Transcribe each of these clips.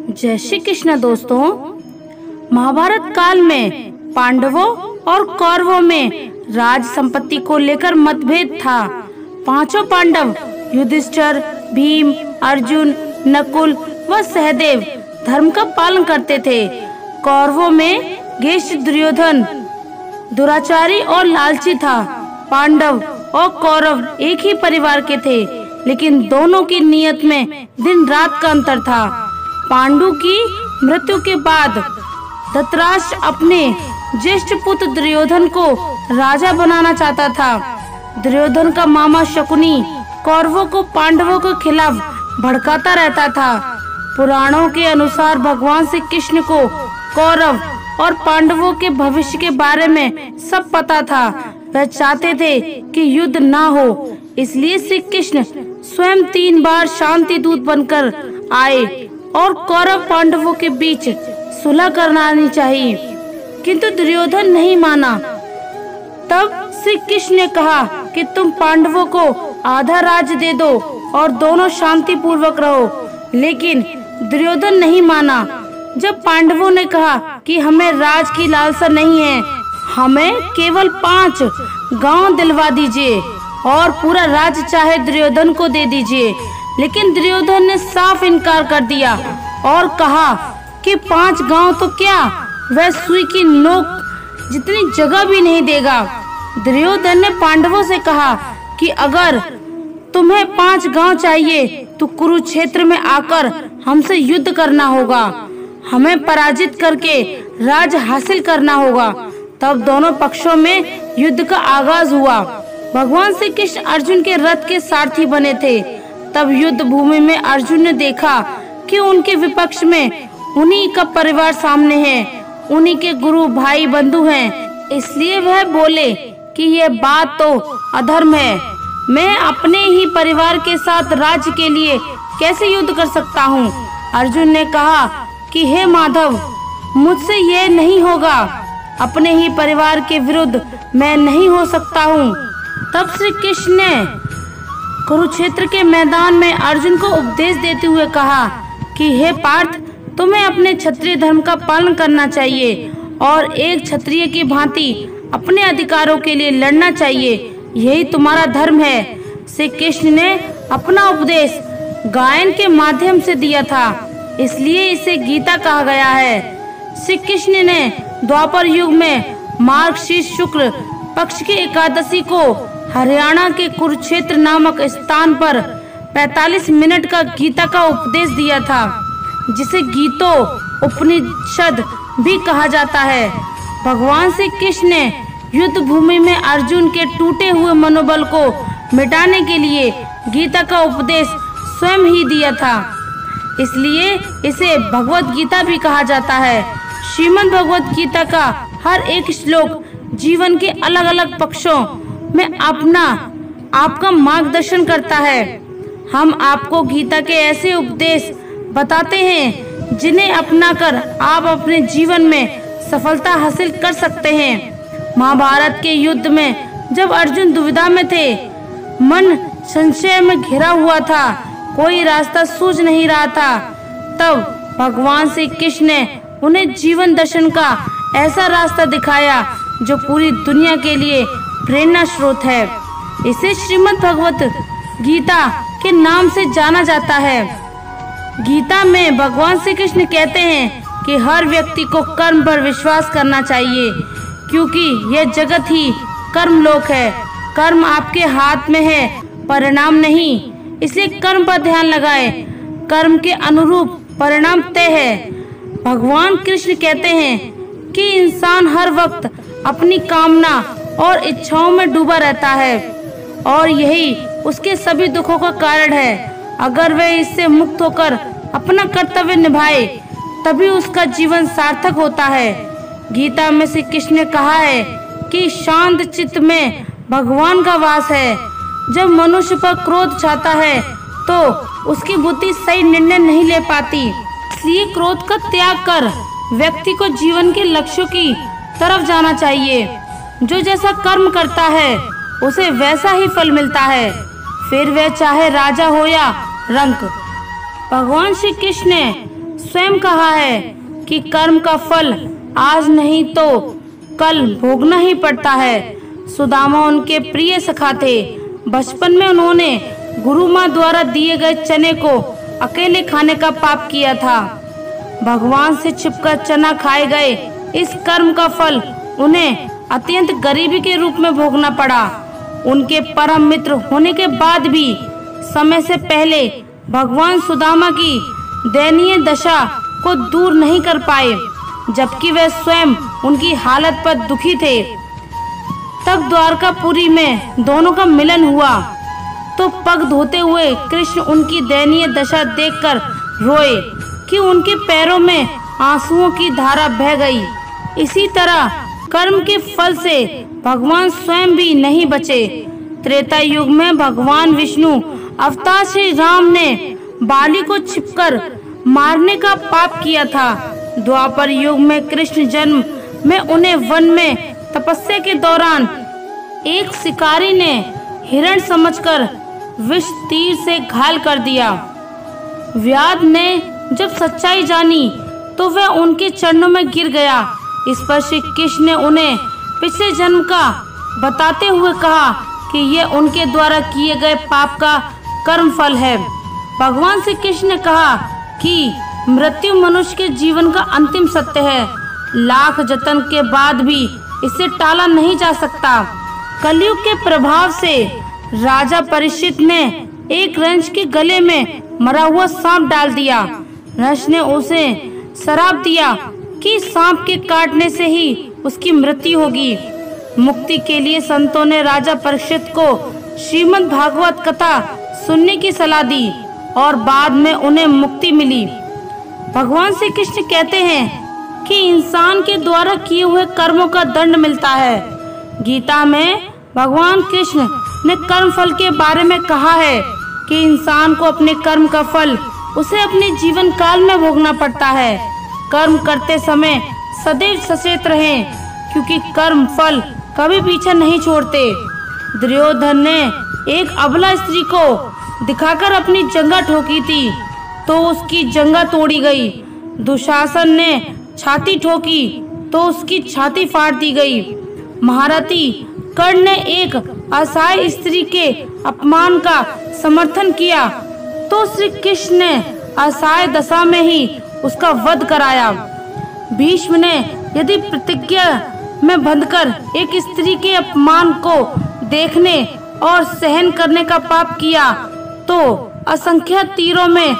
जय श्री कृष्ण दोस्तों। महाभारत काल में पांडवों और कौरवों में राज संपत्ति को लेकर मतभेद था। पांचों पांडव युधिष्ठिर, भीम, अर्जुन, नकुल व सहदेव धर्म का पालन करते थे। कौरवों में घेष दुर्योधन दुराचारी और लालची था। पांडव और कौरव एक ही परिवार के थे, लेकिन दोनों की नीयत में दिन रात का अंतर था। पांडु की मृत्यु के बाद धृतराष्ट्र अपने ज्येष्ठ पुत्र दुर्योधन को राजा बनाना चाहता था। दुर्योधन का मामा शकुनी कौरवों को पांडवों के खिलाफ भड़काता रहता था। पुराणों के अनुसार भगवान श्री कृष्ण को कौरव और पांडवों के भविष्य के बारे में सब पता था। वह चाहते थे कि युद्ध ना हो, इसलिए श्री कृष्ण स्वयं 3 बार शांति दूत बनकर आए और कौरव पांडवों के बीच सुलह करानी चाहिए, किंतु दुर्योधन नहीं माना। तब श्री कृष्ण ने कहा कि तुम पांडवों को आधा राज्य दे दो और दोनों शांति पूर्वक रहो, लेकिन दुर्योधन नहीं माना। जब पांडवों ने कहा कि हमें राज की लालसा नहीं है, हमें केवल 5 गांव दिलवा दीजिए और पूरा राज्य चाहे दुर्योधन को दे दीजिए, लेकिन दुर्योधन ने साफ इनकार कर दिया और कहा कि 5 गांव तो क्या, वह सुई की नोक जितनी जगह भी नहीं देगा। दुर्योधन ने पांडवों से कहा कि अगर तुम्हें 5 गांव चाहिए तो कुरुक्षेत्र में आकर हमसे युद्ध करना होगा, हमें पराजित करके राज हासिल करना होगा। तब दोनों पक्षों में युद्ध का आगाज हुआ। भगवान श्री कृष्ण अर्जुन के रथ के सारथी बने थे। तब युद्ध भूमि में अर्जुन ने देखा कि उनके विपक्ष में उन्हीं का परिवार सामने है, उन्हीं के गुरु भाई बंधु हैं। इसलिए वह बोले कि यह बात तो अधर्म है। मैं अपने ही परिवार के साथ राज्य के लिए कैसे युद्ध कर सकता हूँ। अर्जुन ने कहा कि हे माधव, मुझसे यह नहीं होगा, अपने ही परिवार के विरुद्ध मैं नहीं हो सकता हूँ। तब श्री कृष्ण ने कुरुक्षेत्र के मैदान में अर्जुन को उपदेश देते हुए कहा कि हे पार्थ, तुम्हें अपने क्षत्रिय धर्म का पालन करना चाहिए और एक क्षत्रिय की भांति अपने अधिकारों के लिए लड़ना चाहिए, यही तुम्हारा धर्म है। श्री कृष्ण ने अपना उपदेश गायन के माध्यम से दिया था, इसलिए इसे गीता कहा गया है। श्री कृष्ण ने द्वापर युग में मार्गशीर्ष शुक्ल पक्ष की एकादशी को हरियाणा के कुरुक्षेत्र नामक स्थान पर 45 मिनट का गीता का उपदेश दिया था, जिसे गीतो उपनिषद भी कहा जाता है। भगवान श्री कृष्ण ने युद्ध भूमि में अर्जुन के टूटे हुए मनोबल को मिटाने के लिए गीता का उपदेश स्वयं ही दिया था, इसलिए इसे भगवत गीता भी कहा जाता है। श्रीमद् भगवत गीता का हर एक श्लोक जीवन के अलग अलग पक्षों में आपका मार्गदर्शन करता है। हम आपको गीता के ऐसे उपदेश बताते हैं जिन्हें अपनाकर आप अपने जीवन में सफलता हासिल कर सकते हैं। महाभारत के युद्ध में जब अर्जुन दुविधा में थे, मन संशय में घिरा हुआ था, कोई रास्ता सूझ नहीं रहा था, तब भगवान श्री कृष्ण ने उन्हें जीवन दर्शन का ऐसा रास्ता दिखाया जो पूरी दुनिया के लिए प्रेरणा स्रोत है। इसे श्रीमद् भगवत गीता के नाम से जाना जाता है। गीता में भगवान श्री कृष्ण कहते हैं कि हर व्यक्ति को कर्म पर विश्वास करना चाहिए, क्योंकि यह जगत ही कर्म लोक है। कर्म आपके हाथ में है, परिणाम नहीं, इसलिए कर्म पर ध्यान लगाएं। कर्म के अनुरूप परिणाम तय है। भगवान कृष्ण कहते हैं कि इंसान हर वक्त अपनी कामना और इच्छाओं में डूबा रहता है और यही उसके सभी दुखों का कारण है। अगर वह इससे मुक्त होकर अपना कर्तव्य निभाए, तभी उसका जीवन सार्थक होता है। गीता में श्री कृष्ण ने कहा है कि शांत चित्त में भगवान का वास है। जब मनुष्य पर क्रोध छाता है तो उसकी बुद्धि सही निर्णय नहीं ले पाती, इसलिए क्रोध का त्याग कर व्यक्ति को जीवन के लक्ष्यों की तरफ जाना चाहिए। जो जैसा कर्म करता है उसे वैसा ही फल मिलता है, फिर वह चाहे राजा हो या रंक। भगवान श्री कृष्ण ने स्वयं कहा है कि कर्म का फल आज नहीं तो कल भोगना ही पड़ता है। सुदामा उनके प्रिय सखा थे। बचपन में उन्होंने गुरु माँ द्वारा दिए गए चने को अकेले खाने का पाप किया था। भगवान से छिपकर चना खाए गए इस कर्म का फल उन्हें अत्यंत गरीबी के रूप में भोगना पड़ा। उनके परम मित्र होने के बाद भी समय से पहले भगवान सुदामा की दयनीय दशा को दूर नहीं कर पाए, जबकि वे स्वयं उनकी हालत पर दुखी थे। तब द्वारकापुरी में दोनों का मिलन हुआ तो पग धोते हुए कृष्ण उनकी दयनीय दशा देखकर रोए कि उनके पैरों में आंसुओं की धारा बह गई। इसी तरह कर्म के फल से भगवान स्वयं भी नहीं बचे। त्रेता युग में भगवान विष्णु अवतार श्री राम ने बाली को छिपकर मारने का पाप किया था। द्वापर युग में कृष्ण जन्म में उन्हें वन में तपस्या के दौरान एक शिकारी ने हिरण समझकर विष तीर से घायल कर दिया। व्याध ने जब सच्चाई जानी तो वह उनके चरणों में गिर गया। इस पर श्री कृष्ण ने उन्हें पिछले जन्म का बताते हुए कहा कि यह उनके द्वारा किए गए पाप का कर्म फल है। भगवान श्री कृष्ण ने कहा कि मृत्यु मनुष्य के जीवन का अंतिम सत्य है। लाख जतन के बाद भी इसे टाला नहीं जा सकता। कलयुग के प्रभाव से राजा परीक्षित ने एक रंश के गले में मरा हुआ सांप डाल दिया। रंश ने उसे श्राप दिया कि सांप के काटने से ही उसकी मृत्यु होगी। मुक्ति के लिए संतों ने राजा परीक्षित को श्रीमद् भागवत कथा सुनने की सलाह दी और बाद में उन्हें मुक्ति मिली। भगवान श्री कृष्ण कहते हैं कि इंसान के द्वारा किए हुए कर्मों का दंड मिलता है। गीता में भगवान कृष्ण ने कर्म फल के बारे में कहा है कि इंसान को अपने कर्म का फल उसे अपने जीवन काल में भोगना पड़ता है। कर्म करते समय सदैव सचेत रहें, क्योंकि कर्म फल कभी पीछा नहीं छोड़ते। दुर्योधन ने एक अबला स्त्री को दिखाकर अपनी जंगा ठोकी थी तो उसकी जंगा तोड़ी गई। दुशासन ने छाती ठोकी तो उसकी छाती फाड़ दी गई। महारथी कर्ण ने एक असहाय स्त्री के अपमान का समर्थन किया तो श्री कृष्ण ने असहाय दशा में ही उसका वध कराया। भीष्म ने यदि प्रतिज्ञा में बंधकर एक स्त्री के अपमान को देखने और सहन करने का पाप किया तो असंख्य तीरों में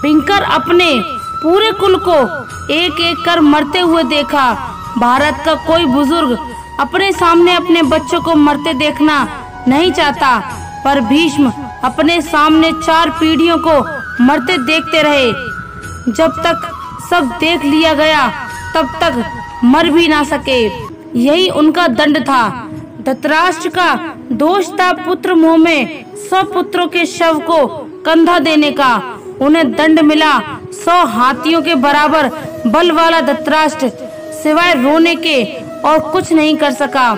बिंकर अपने पूरे कुल को एक एक कर मरते हुए देखा। भारत का कोई बुजुर्ग अपने सामने अपने बच्चों को मरते देखना नहीं चाहता, पर भीष्म अपने सामने 4 पीढ़ियों को मरते देखते रहे। जब तक सब देख लिया गया तब तक मर भी ना सके। यही उनका दंड था। धृतराष्ट्र का दोष था पुत्र मोह में 100 पुत्रों के शव को कंधा देने का। उन्हें दंड मिला 100 हाथियों के बराबर बल वाला धृतराष्ट्र सिवाय रोने के और कुछ नहीं कर सका।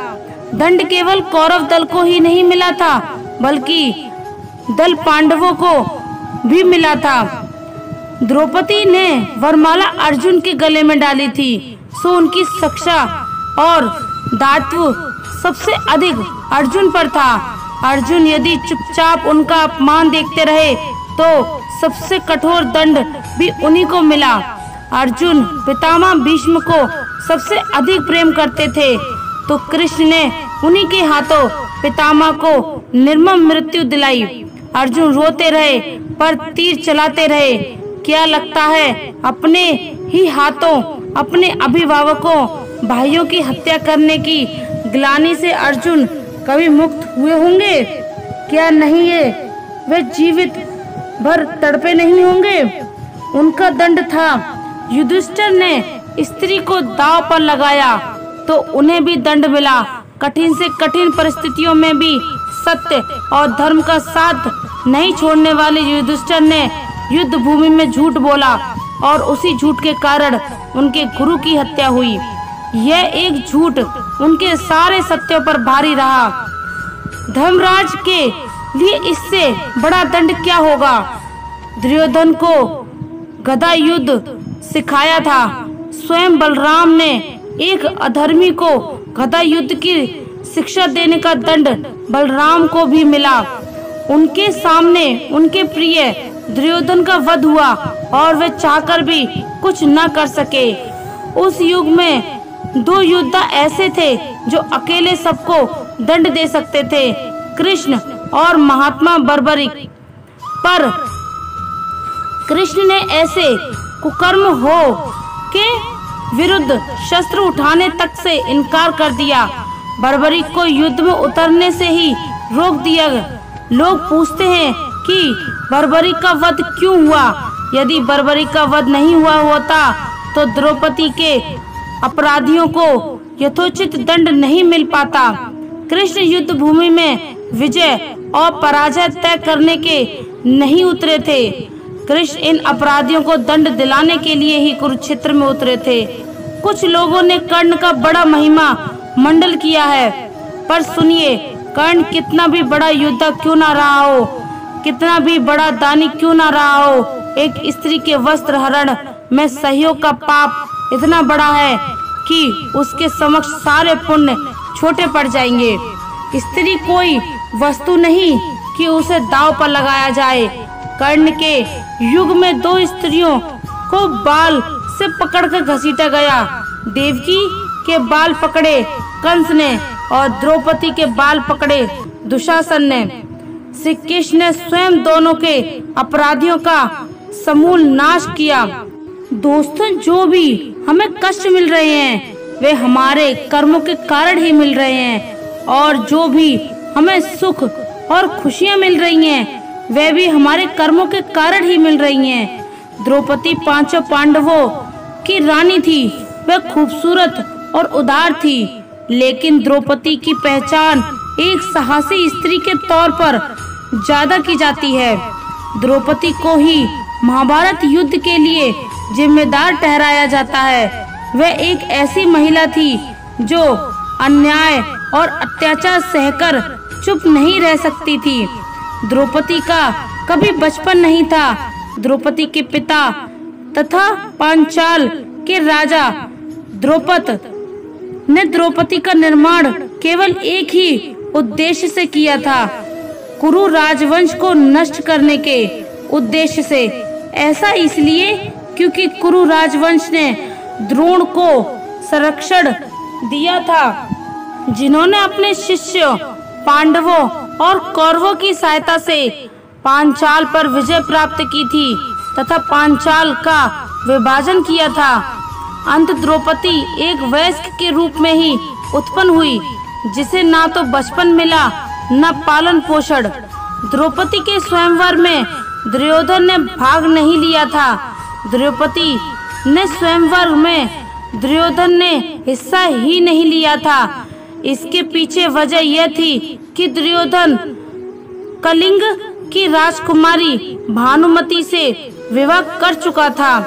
दंड केवल कौरव दल को ही नहीं मिला था, बल्कि दल पांडवों को भी मिला था। द्रौपदी ने वरमाला अर्जुन के गले में डाली थी, सो उनकी शिक्षा और दायित्व सबसे अधिक अर्जुन पर था। अर्जुन यदि चुपचाप उनका अपमान देखते रहे तो सबसे कठोर दंड भी उन्हीं को मिला। अर्जुन पितामह भीष्म को सबसे अधिक प्रेम करते थे, तो कृष्ण ने उन्हीं के हाथों पितामह को निर्मम मृत्यु दिलाई। अर्जुन रोते रहे पर तीर चलाते रहे। क्या लगता है अपने ही हाथों अपने अभिभावकों भाइयों की हत्या करने की ग्लानि से अर्जुन कभी मुक्त हुए होंगे? क्या नहीं है वे जीवित भर तड़पे नहीं होंगे? उनका दंड था। युधिष्ठिर ने स्त्री को दांव पर लगाया तो उन्हें भी दंड मिला। कठिन से कठिन परिस्थितियों में भी सत्य और धर्म का साथ नहीं छोड़ने वाले युधिष्ठिर ने युद्ध भूमि में झूठ बोला और उसी झूठ के कारण उनके गुरु की हत्या हुई। यह एक झूठ उनके सारे सत्यों पर भारी रहा। धर्मराज के लिए इससे बड़ा दंड क्या होगा? दुर्योधन को गदा युद्ध सिखाया था। स्वयं बलराम ने एक अधर्मी को गदा युद्ध की शिक्षा देने का दंड बलराम को भी मिला। उनके सामने उनके प्रिय दुर्योधन का वध हुआ और वे चाहकर भी कुछ न कर सके। उस युग में 2 योद्धा ऐसे थे जो अकेले सबको दंड दे सकते थे, कृष्ण और महात्मा बर्बरिक। पर कृष्ण ने ऐसे कुकर्म हो के विरुद्ध शस्त्र उठाने तक से इनकार कर दिया। बर्बरिक को युद्ध में उतरने से ही रोक दिया। लोग पूछते हैं कि बर्बरिक का वध क्यों हुआ। यदि बर्बरिक का वध नहीं हुआ होता तो द्रौपदी के अपराधियों को यथोचित दंड नहीं मिल पाता। कृष्ण युद्ध भूमि में विजय और पराजय तय करने के नहीं उतरे थे। कृष्ण इन अपराधियों को दंड दिलाने के लिए ही कुरुक्षेत्र में उतरे थे। कुछ लोगों ने कर्ण का बड़ा महिमा मंडल किया है, पर सुनिए, कर्ण कितना भी बड़ा योद्धा क्यों ना रहा हो, कितना भी बड़ा दानी क्यों ना रहा हो, एक स्त्री के वस्त्र हरण में सहयोग का पाप इतना बड़ा है कि उसके समक्ष सारे पुण्य छोटे पड़ जाएंगे। स्त्री कोई वस्तु नहीं कि उसे दांव पर लगाया जाए। कर्ण के युग में 2 स्त्रियों को बाल से पकड़कर घसीटा गया। देवकी के बाल पकड़े कंस ने और द्रौपदी के बाल पकड़े दुशासन ने। श्री कृष्ण ने स्वयं दोनों के अपराधियों का समूल नाश किया। दोस्तों, जो भी हमें कष्ट मिल रहे हैं वे हमारे कर्मों के कारण ही मिल रहे हैं, और जो भी हमें सुख और खुशियां मिल रही हैं वे भी हमारे कर्मों के कारण ही मिल रही हैं। द्रौपदी 5 पांडवों की रानी थी। वह खूबसूरत और उदार थी, लेकिन द्रौपदी की पहचान एक साहसी स्त्री के तौर पर ज्यादा की जाती है। द्रौपदी को ही महाभारत युद्ध के लिए जिम्मेदार ठहराया जाता है। वह एक ऐसी महिला थी जो अन्याय और अत्याचार सहकर चुप नहीं रह सकती थी। द्रौपदी का कभी बचपन नहीं था। द्रौपदी के पिता तथा पांचाल के राजा द्रौपद ने द्रौपदी का निर्माण केवल एक ही उद्देश्य से किया था, कुरु राजवंश को नष्ट करने के उद्देश्य से। ऐसा इसलिए क्योंकि कुरु राजवंश ने द्रोण को संरक्षण दिया था, जिन्होंने अपने शिष्य पांडवों और कौरवों की सहायता से पांचाल पर विजय प्राप्त की थी तथा पांचाल का विभाजन किया था। अंत द्रौपदी एक वयस्क के रूप में ही उत्पन्न हुई, जिसे ना तो बचपन मिला न पालन पोषण। द्रौपदी के स्वयंवर में दुर्योधन ने भाग नहीं लिया था। द्रौपदी ने स्वयंवर में दुर्योधन ने हिस्सा ही नहीं लिया था। इसके पीछे वजह यह थी कि दुर्योधन कलिंग की राजकुमारी भानुमति से विवाह कर चुका था।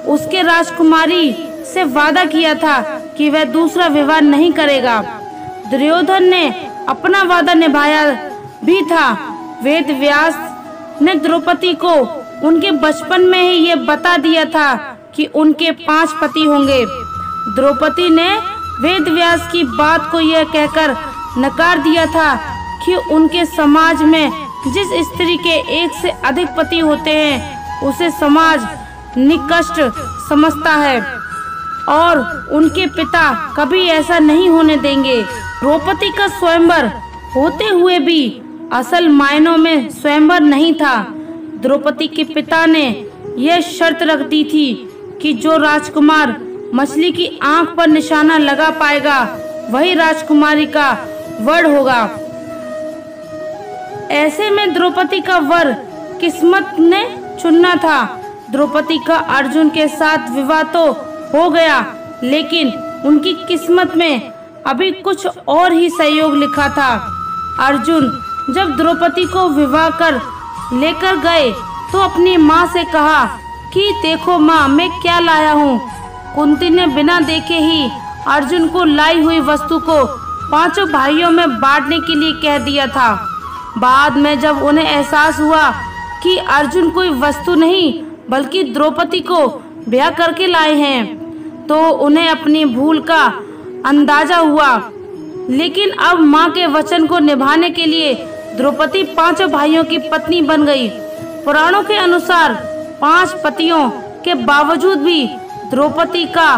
उसके राजकुमारी से वादा किया था कि वह दूसरा विवाह नहीं करेगा। दुर्योधन ने अपना वादा निभाया भी था। वेद व्यास ने द्रौपदी को उनके बचपन में ही ये बता दिया था कि उनके 5 पति होंगे। द्रौपदी ने वेद व्यास की बात को यह कहकर नकार दिया था कि उनके समाज में जिस स्त्री के 1 से अधिक पति होते हैं उसे समाज निकृष्ट समझता है और उनके पिता कभी ऐसा नहीं होने देंगे। द्रौपदी का स्वयंवर होते हुए भी असल मायनों में स्वयंवर नहीं था। द्रौपदी के पिता ने यह शर्त रख दी थी कि जो राजकुमार मछली की आंख पर निशाना लगा पाएगा वही राजकुमारी का वर होगा। ऐसे में द्रौपदी का वर किस्मत ने चुनना था। द्रौपदी का अर्जुन के साथ विवाह तो हो गया, लेकिन उनकी किस्मत में अभी कुछ और ही सहयोग लिखा था। अर्जुन जब द्रौपदी को विवाह कर लेकर गए तो अपनी माँ से कहा कि देखो माँ, मैं क्या लाया हूँ। कुंती ने बिना देखे ही अर्जुन को लाई हुई वस्तु को 5 भाइयों में बांटने के लिए कह दिया था। बाद में जब उन्हें एहसास हुआ कि अर्जुन कोई वस्तु नहीं बल्कि द्रौपदी को ब्याह करके लाए हैं। तो उन्हें अपनी भूल का अंदाजा हुआ, लेकिन अब माँ के वचन को निभाने के लिए द्रौपदी 5 भाइयों की पत्नी बन गई। पुराणों के अनुसार 5 पतियों के बावजूद भी द्रौपदी का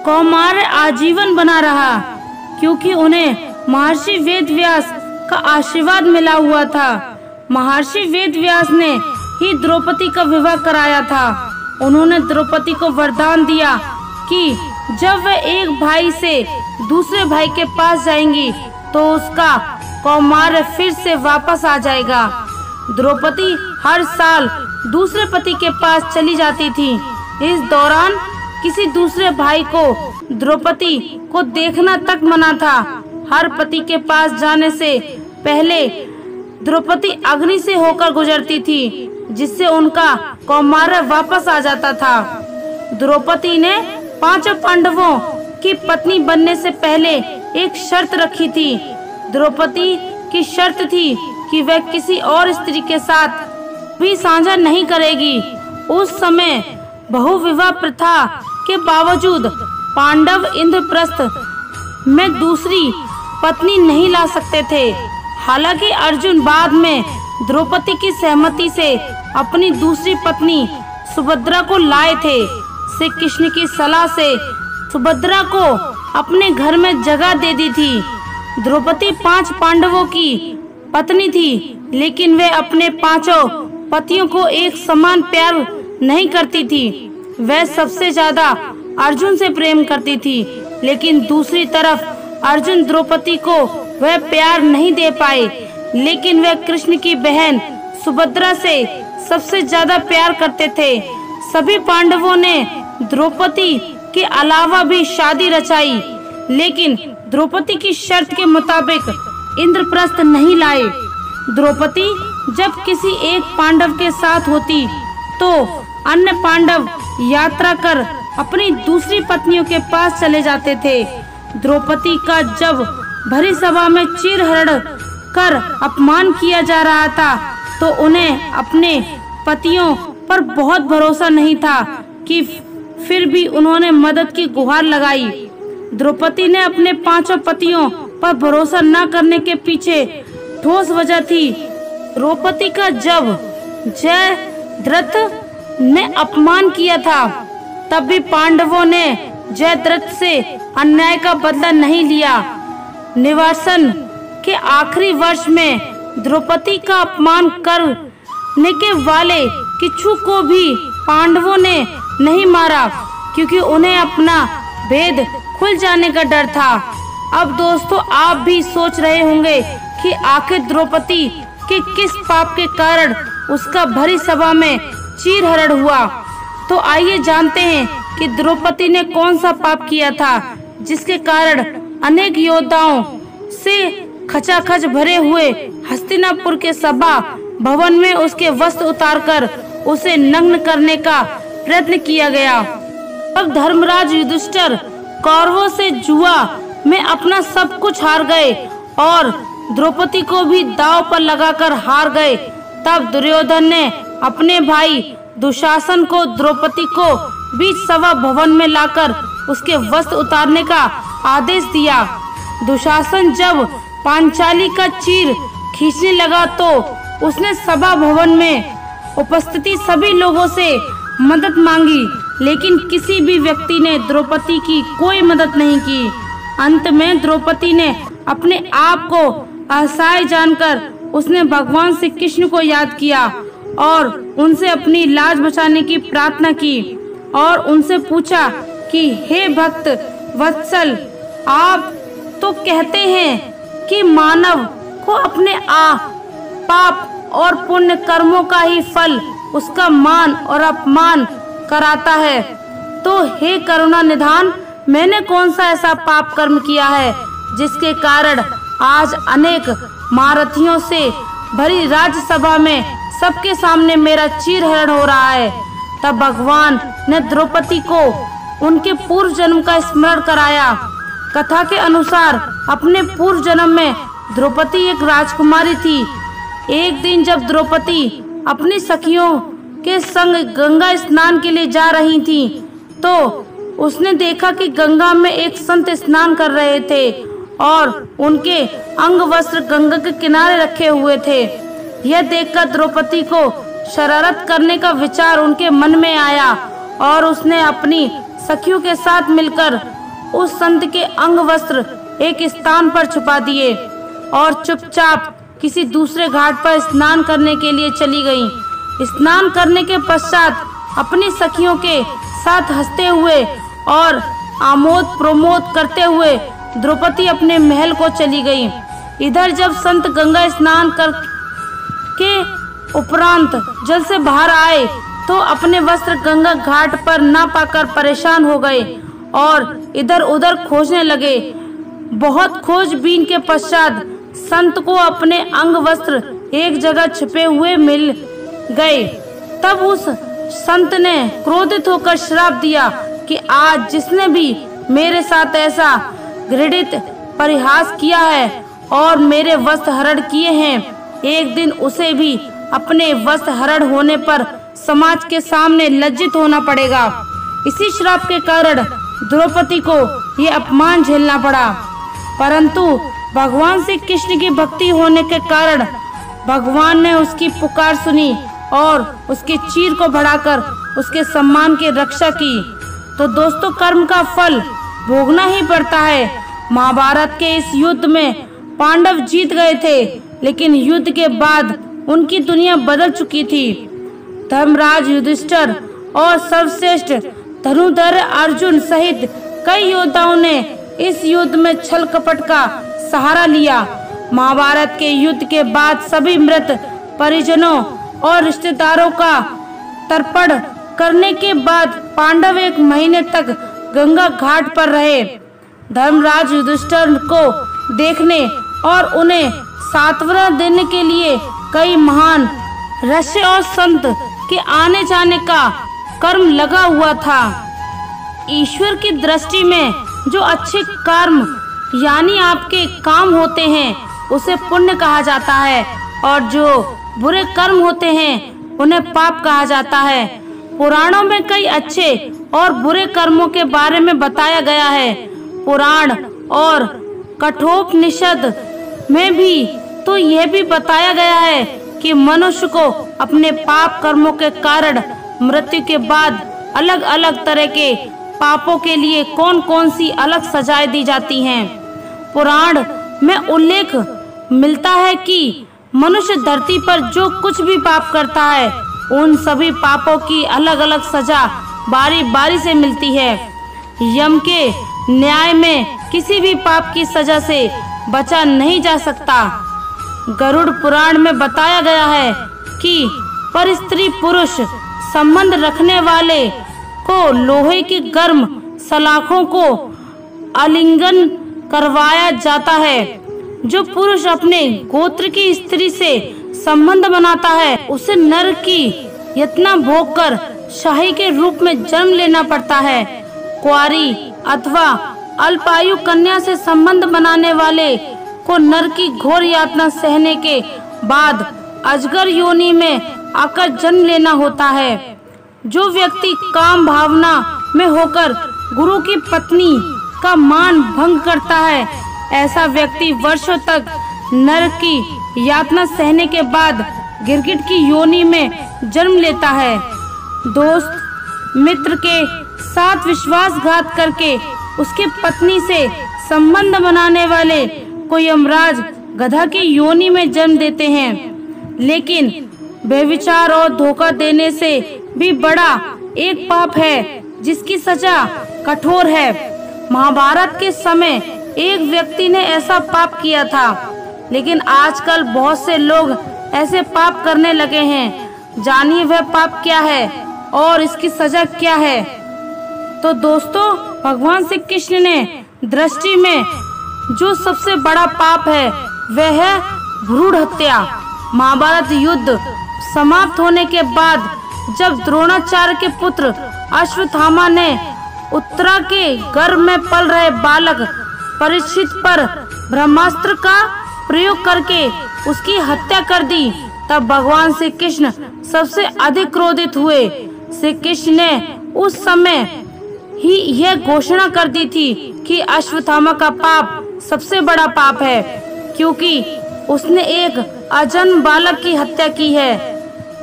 कौमार्य आजीवन बना रहा, क्योंकि उन्हें महर्षि वेदव्यास का आशीर्वाद मिला हुआ था। महर्षि वेदव्यास ने ही द्रौपदी का विवाह कराया था। उन्होंने द्रौपदी को वरदान दिया कि जब वह एक भाई से दूसरे भाई के पास जाएंगी तो उसका कौमार्य फिर से वापस आ जाएगा। द्रौपदी हर साल दूसरे पति के पास चली जाती थी। इस दौरान किसी दूसरे भाई को द्रौपदी को देखना तक मना था। हर पति के पास जाने से पहले द्रौपदी अग्नि से होकर गुजरती थी, जिससे उनका कौमार्य वापस आ जाता था। द्रौपदी ने 5 पांडवों की पत्नी बनने से पहले एक शर्त रखी थी। द्रौपदी की शर्त थी कि वह किसी और स्त्री के साथ भी साझा नहीं करेगी। उस समय बहुविवाह प्रथा के बावजूद पांडव इंद्रप्रस्थ में दूसरी पत्नी नहीं ला सकते थे। हालांकि अर्जुन बाद में द्रौपदी की सहमति से अपनी दूसरी पत्नी सुभद्रा को लाए थे। श्री कृष्ण की सलाह से सुभद्रा को अपने घर में जगह दे दी थी। द्रौपदी 5 पांडवों की पत्नी थी, लेकिन वे अपने 5 पतियों को एक समान प्यार नहीं करती थी। वह सबसे ज्यादा अर्जुन से प्रेम करती थी, लेकिन दूसरी तरफ अर्जुन द्रौपदी को वह प्यार नहीं दे पाए। लेकिन वह कृष्ण की बहन सुभद्रा से सबसे ज्यादा प्यार करते थे। सभी पांडवों ने द्रौपदी के अलावा भी शादी रचाई, लेकिन द्रौपदी की शर्त के मुताबिक इंद्रप्रस्थ नहीं लाए। द्रौपदी जब किसी एक पांडव के साथ होती तो अन्य पांडव यात्रा कर अपनी दूसरी पत्नियों के पास चले जाते थे। द्रौपदी का जब भरी सभा में चीरहरण कर अपमान किया जा रहा था तो उन्हें अपने पतियों पर बहुत भरोसा नहीं था कि फिर भी उन्होंने मदद की गुहार लगाई। द्रौपदी ने अपने 5 पतियों पर भरोसा न करने के पीछे ठोस वजह थी। द्रौपदी का जब जयद्रथ ने अपमान किया था तब भी पांडवों ने जयद्रथ से अन्याय का बदला नहीं लिया। निवासन के आखिरी वर्ष में द्रौपदी का अपमान करने के वाले किच्छु को भी पांडवों ने नहीं मारा, क्योंकि उन्हें अपना भेद खुल जाने का डर था। अब दोस्तों, आप भी सोच रहे होंगे कि आखिर द्रौपदी के किस पाप के कारण उसका भरी सभा में चीरहरण हुआ। तो आइए जानते हैं कि द्रौपदी ने कौन सा पाप किया था जिसके कारण अनेक योद्धाओं से खचाखच भरे हुए हस्तिनापुर के सभा भवन में उसके वस्त्र उतारकर उसे नग्न करने का प्रयत्न किया गया। अब धर्मराज युधिष्ठिर कौरवों से जुआ में अपना सब कुछ हार गए और द्रौपदी को भी दांव पर लगाकर हार गए। तब दुर्योधन ने अपने भाई दुशासन को द्रौपदी को बीच सभा भवन में लाकर उसके वस्त्र उतारने का आदेश दिया। दुशासन जब पांचाली का चीर खींचने लगा तो उसने सभा भवन में उपस्थित सभी लोगों से मदद मांगी, लेकिन किसी भी व्यक्ति ने द्रौपदी की कोई मदद नहीं की। अंत में द्रौपदी ने अपने आप को असहाय जानकर उसने भगवान श्री कृष्ण को याद किया और उनसे अपनी लाज बचाने की प्रार्थना की और उनसे पूछा कि हे भक्त वत्सल, आप तो कहते हैं कि मानव को अपने पाप और पुण्य कर्मों का ही फल उसका मान और अपमान कराता है, तो हे करुणा निधान, मैंने कौन सा ऐसा पाप कर्म किया है जिसके कारण आज अनेक महारथियों से भरी राज्यसभा में सबके सामने मेरा चीरहरण हो रहा है। तब भगवान ने द्रौपदी को उनके पूर्व जन्म का स्मरण कराया। कथा के अनुसार अपने पूर्व जन्म में द्रौपदी एक राजकुमारी थी। एक दिन जब द्रौपदी अपनी सखियों के संग गंगा स्नान के लिए जा रही थी तो उसने देखा कि गंगा में एक संत स्नान कर रहे थे और उनके अंग वस्त्र गंगा के किनारे रखे हुए थे। यह देखकर द्रौपदी को शरारत करने का विचार उनके मन में आया और उसने अपनी सखियों के साथ मिलकर उस संत के अंग वस्त्र एक स्थान पर छुपा दिए और चुपचाप किसी दूसरे घाट पर स्नान करने के लिए चली गई। स्नान करने के पश्चात अपनी सखियों के साथ हंसते हुए और आमोद प्रमोद करते हुए द्रौपदी अपने महल को चली गई। इधर जब संत गंगा स्नान कर के उपरांत जल से बाहर आए तो अपने वस्त्र गंगा घाट पर ना पाकर परेशान हो गए और इधर उधर खोजने लगे। बहुत खोजबीन के पश्चात संत को अपने अंग वस्त्र एक जगह छिपे हुए मिल गए। तब उस संत ने क्रोधित होकर श्राप दिया कि आज जिसने भी मेरे साथ ऐसा घृणित परिहास किया है और मेरे वस्त्र हरण किए हैं, एक दिन उसे भी अपने वस्त्र हरण होने पर समाज के सामने लज्जित होना पड़ेगा। इसी श्राप के कारण द्रौपदी को ये अपमान झेलना पड़ा, परंतु भगवान श्री कृष्ण की भक्ति होने के कारण भगवान ने उसकी पुकार सुनी और उसके चीर को बढ़ाकर उसके सम्मान की रक्षा की। तो दोस्तों, कर्म का फल भोगना ही पड़ता है। महाभारत के इस युद्ध में पांडव जीत गए थे, लेकिन युद्ध के बाद उनकी दुनिया बदल चुकी थी। धर्मराज युधिष्ठिर और सर्वश्रेष्ठ धनुर्धर अर्जुन सहित कई योद्धाओं ने इस युद्ध में छल कपट का सहारा लिया। महाभारत के युद्ध के बाद सभी मृत परिजनों और रिश्तेदारों का तर्पण करने के बाद पांडव 1 महीने तक गंगा घाट पर रहे। धर्मराज युधिष्ठिर को देखने और उन्हें सांत्वना देने के लिए कई महान ऋषि और संत के आने जाने का कर्म लगा हुआ था। ईश्वर की दृष्टि में जो अच्छे कर्म यानी आपके काम होते हैं उसे पुण्य कहा जाता है और जो बुरे कर्म होते हैं उन्हें पाप कहा जाता है। पुराणों में कई अच्छे और बुरे कर्मों के बारे में बताया गया है। पुराण और कठोपनिषद में भी तो यह भी बताया गया है कि मनुष्य को अपने पाप कर्मों के कारण मृत्यु के बाद अलग अलग तरह के पापों के लिए कौन कौन सी अलग सजाएं दी जाती हैं। पुराण में उल्लेख मिलता है कि मनुष्य धरती पर जो कुछ भी पाप करता है उन सभी पापों की अलग अलग सजा बारी बारी से मिलती है। यम के न्याय में किसी भी पाप की सजा से बचा नहीं जा सकता। गरुड़ पुराण में बताया गया है कि पर स्त्री पुरुष संबंध रखने वाले को लोहे की गर्म सलाखों को आलिंगन करवाया जाता है। जो पुरुष अपने गोत्र की स्त्री से संबंध बनाता है उसे नरक की यातना भोगकर शाही के रूप में जन्म लेना पड़ता है। कुंवारी अथवा अल्पायु कन्या से संबंध बनाने वाले को नरक की घोर यातना सहने के बाद अजगर योनि में आकर जन्म लेना होता है। जो व्यक्ति काम भावना में होकर गुरु की पत्नी का मान भंग करता है, ऐसा व्यक्ति वर्षों तक नरक की यातना सहने के बाद गिरगिट की योनि में जन्म लेता है। दोस्त मित्र के साथ विश्वासघात करके उसकी पत्नी से संबंध बनाने वाले को यमराज गधा की योनि में जन्म देते हैं। लेकिन व्यभिचार और धोखा देने से भी बड़ा एक पाप है जिसकी सजा कठोर है। महाभारत के समय एक व्यक्ति ने ऐसा पाप किया था, लेकिन आजकल बहुत से लोग ऐसे पाप करने लगे हैं। जानिए वह पाप क्या है और इसकी सजा क्या है। तो दोस्तों, भगवान श्री कृष्ण ने दृष्टि में जो सबसे बड़ा पाप है वह है भ्रूण हत्या। महाभारत युद्ध समाप्त होने के बाद जब द्रोणाचार्य के पुत्र अश्वत्थामा ने उत्तरा के गर्भ में पल रहे बालक परीक्षित पर ब्रह्मास्त्र का प्रयोग करके उसकी हत्या कर दी, तब भगवान श्री कृष्ण सबसे अधिक क्रोधित हुए। श्री कृष्ण ने उस समय ही यह घोषणा कर दी थी कि अश्वत्थामा का पाप सबसे बड़ा पाप है, क्योंकि उसने एक अजन्म बालक की हत्या की है।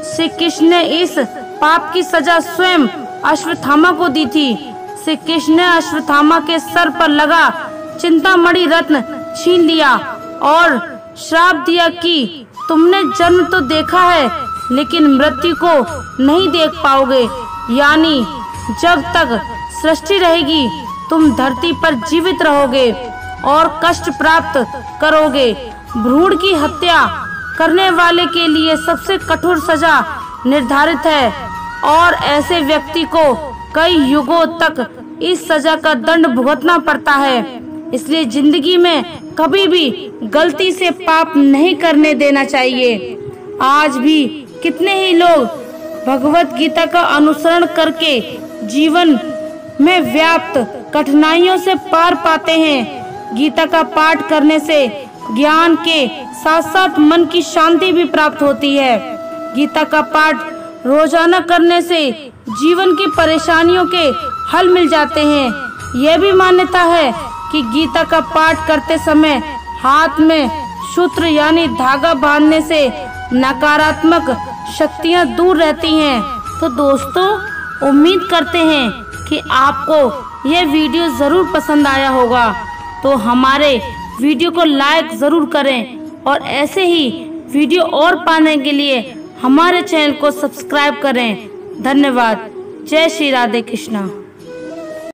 श्री कृष्ण ने इस पाप की सजा स्वयं अश्वत्थामा को दी थी। श्री कृष्ण ने अश्वत्थामा के सर पर लगा चिंतामणि रत्न छीन लिया और श्राप दिया कि तुमने जन्म तो देखा है लेकिन मृत्यु को नहीं देख पाओगे, यानी जब तक सृष्टि रहेगी तुम धरती पर जीवित रहोगे और कष्ट प्राप्त करोगे। भ्रूण की हत्या करने वाले के लिए सबसे कठोर सजा निर्धारित है और ऐसे व्यक्ति को कई युगों तक इस सजा का दंड भुगतना पड़ता है। इसलिए जिंदगी में कभी भी गलती से पाप नहीं करने देना चाहिए। आज भी कितने ही लोग भगवत गीता का अनुसरण करके जीवन में व्याप्त कठिनाइयों से पार पाते हैं। गीता का पाठ करने से ज्ञान के साथ साथ मन की शांति भी प्राप्त होती है। गीता का पाठ रोजाना करने से जीवन की परेशानियों के हल मिल जाते हैं। यह भी मान्यता है कि गीता का पाठ करते समय हाथ में सूत्र यानी धागा बांधने से नकारात्मक शक्तियां दूर रहती हैं। तो दोस्तों, उम्मीद करते हैं कि आपको यह वीडियो जरूर पसंद आया होगा। तो हमारे वीडियो को लाइक जरूर करें और ऐसे ही वीडियो और पाने के लिए हमारे चैनल को सब्सक्राइब करें। धन्यवाद। जय श्री राधे कृष्णा।